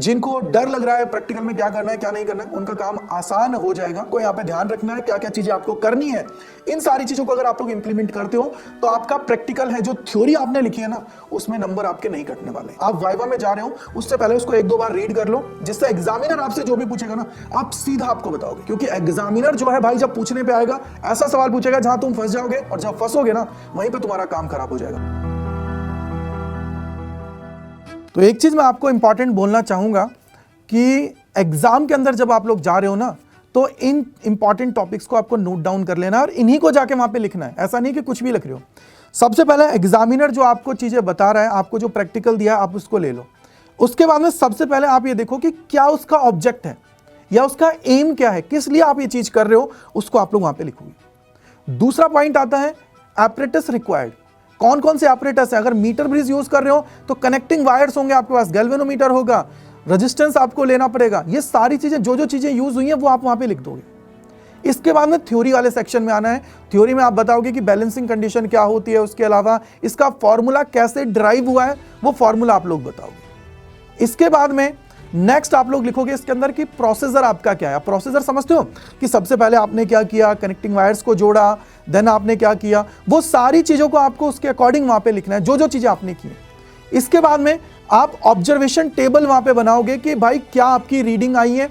जिनको डर लग रहा है प्रैक्टिकल में क्या करना है क्या नहीं करना है, उनका काम आसान हो जाएगा। को यहाँ पे ध्यान रखना है क्या क्या चीजें आपको करनी है। इन सारी चीजों को अगर आप लोग इंप्लीमेंट करते हो तो आपका प्रैक्टिकल है जो थ्योरी आपने लिखी है ना, उसमें नंबर आपके नहीं कटने वाले। आप वाइवा में जा रहे हो उससे पहले उसको एक दो बार रीड कर लो, जिससे एग्जामिनर आपसे जो भी पूछेगा ना आप सीधा आपको बताओगे। क्योंकि एग्जामिनर जो है भाई जब पूछने पे आएगा ऐसा सवाल पूछेगा जहां तुम फंस जाओगे, और जब फंसोगे ना वहीं पे तुम्हारा काम खराब हो जाएगा। तो एक चीज मैं आपको इंपॉर्टेंट बोलना चाहूंगा कि एग्जाम के अंदर जब आप लोग जा रहे हो ना तो इन इंपॉर्टेंट टॉपिक्स को आपको नोट डाउन कर लेना है और इन्हीं को जाके वहां पे लिखना है। ऐसा नहीं कि कुछ भी लिख रहे हो। सबसे पहले एग्जामिनर जो आपको चीजें बता रहा है, आपको जो प्रैक्टिकल दिया है आप उसको ले लो। उसके बाद में सबसे पहले आप ये देखो कि क्या उसका ऑब्जेक्ट है या उसका एम क्या है, किस लिए आप ये चीज कर रहे हो, उसको आप लोग वहां पे लिखोगे। दूसरा पॉइंट आता है एपरेटस रिक्वायर्ड। कौन कौन से एपरेटस है। अगर मीटर ब्रिज यूज कर रहे हो तो कनेक्टिंग वायर्स होंगे आपके पास, गैल्वेनोमीटर होगा, रेजिस्टेंस आपको लेना पड़ेगा। ये सारी चीजें जो जो चीजें यूज हुई हैं वो आप वहां पे लिख दोगे। इसके बाद में थ्योरी वाले सेक्शन में आना है। थ्योरी में आप बताओगे कि बैलेंसिंग कंडीशन क्या होती है, उसके अलावा इसका फॉर्मूला कैसे ड्राइव हुआ है वो फॉर्मूला आप लोग बताओगे। इसके बाद में नेक्स्ट आप लोग लिखोगे इसके अंदर कि प्रोसेसर आपका क्या है। प्रोसेसर समझते हो कि सबसे पहले आपने क्या किया, कनेक्टिंग वायर्स को जोड़ा, देन आपने क्या किया, वो सारी चीजों को आपको उसके अकॉर्डिंग वहां पे लिखना है, जो जो चीजें आपने की। इसके बाद में आप ऑब्जर्वेशन टेबल वहां पे बनाओगे कि भाई क्या आपकी रीडिंग आई है,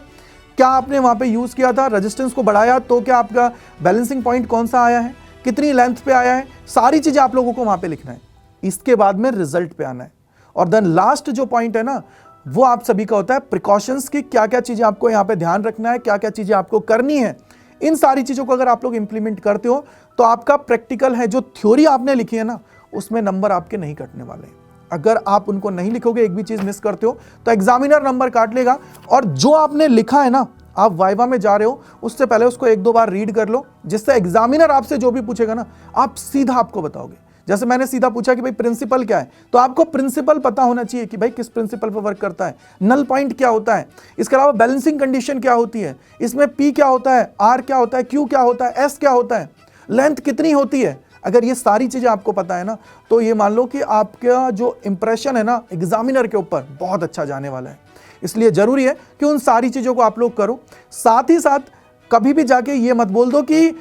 क्या आपने वहां पे यूज किया था, रेजिस्टेंस को बढ़ाया तो क्या आपका बैलेंसिंग पॉइंट कौन सा आया है, कितनी लेंथ पे आया है, सारी चीजें आप लोगों को वहां पे लिखना है। इसके बाद में रिजल्ट पे आना है। और देन लास्ट जो पॉइंट है ना वो आप सभी का होता है प्रिकॉशंस की, क्या क्या चीजें आपको यहाँ पे ध्यान रखना है, क्या क्या चीजें आपको करनी है। इन सारी चीजों को अगर आप लोग इंप्लीमेंट करते हो तो आपका प्रैक्टिकल है जो थ्योरी आपने लिखी है ना उसमें नंबर आपके नहीं कटने वाले। अगर आप उनको नहीं लिखोगे, एक भी चीज मिस करते हो तो एग्जामिनर नंबर काट लेगा। और जो आपने लिखा है ना, आप वाइवा में जा रहे हो उससे पहले उसको एक दो बार रीड कर लो, जिससे एग्जामिनर आपसे जो भी पूछेगा ना आप सीधा आपको बताओगे। जैसे मैंने सीधा पूछा कि भाई प्रिंसिपल क्या है, तो आपको प्रिंसिपल पता होना चाहिए कि भाई किस प्रिंसिपल पर वर्क करता है, नल पॉइंट क्या होता है, इसके अलावा बैलेंसिंग कंडीशन क्या होती है, इसमें P क्या होता है, R क्या होता है, Q क्या होता है, S क्या होता है, लेंथ कितनी होती है। अगर ये सारी चीजें आपको पता है ना तो ये मान लो कि आपका जो इंप्रेशन है ना एग्जामिनर के ऊपर बहुत अच्छा जाने वाला है। इसलिए जरूरी है कि उन सारी चीजों को आप लोग करो। साथ ही साथ कभी भी जाके ये मत बोल दो कि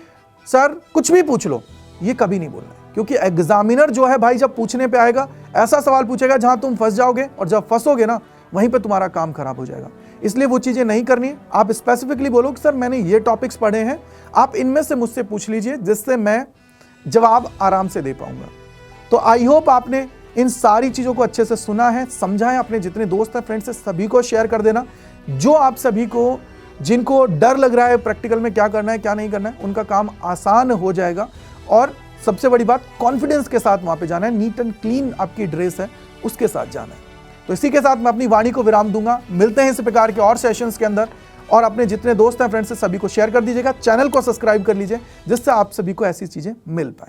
सर कुछ भी पूछ लो, ये कभी नहीं बोलना है। क्योंकि एग्जामिनर जो है भाई जब पूछने पे आएगा ऐसा सवाल पूछेगा जहां तुम फंस जाओगे, और जब फंसोगे ना वहीं पे तुम्हारा काम खराब हो जाएगा। इसलिए वो चीजें नहीं करनी है। आप स्पेसिफिकली बोलो कि सर मैंने ये टॉपिक्स पढ़े हैं, आप इनमें से मुझसे पूछ लीजिए जिससे मैं जवाब आराम से दे पाऊंगा। तो आई होप आपने इन सारी चीजों को अच्छे से सुना है, समझा है। अपने जितने दोस्त हैं, फ्रेंड्स है, सभी को शेयर कर देना। जो आप सभी को जिनको डर लग रहा है प्रैक्टिकल में क्या करना है क्या नहीं करना है, उनका काम आसान हो जाएगा। और सबसे बड़ी बात, कॉन्फिडेंस के साथ वहां पे जाना है। नीट एंड क्लीन आपकी ड्रेस है उसके साथ जाना है। तो इसी के साथ मैं अपनी वाणी को विराम दूंगा। मिलते हैं इस प्रकार के और सेशंस के अंदर। और अपने जितने दोस्त हैं, फ्रेंड्स से सभी को शेयर कर दीजिएगा। चैनल को सब्सक्राइब कर लीजिए जिससे आप सभी को ऐसी चीजें मिल पाए।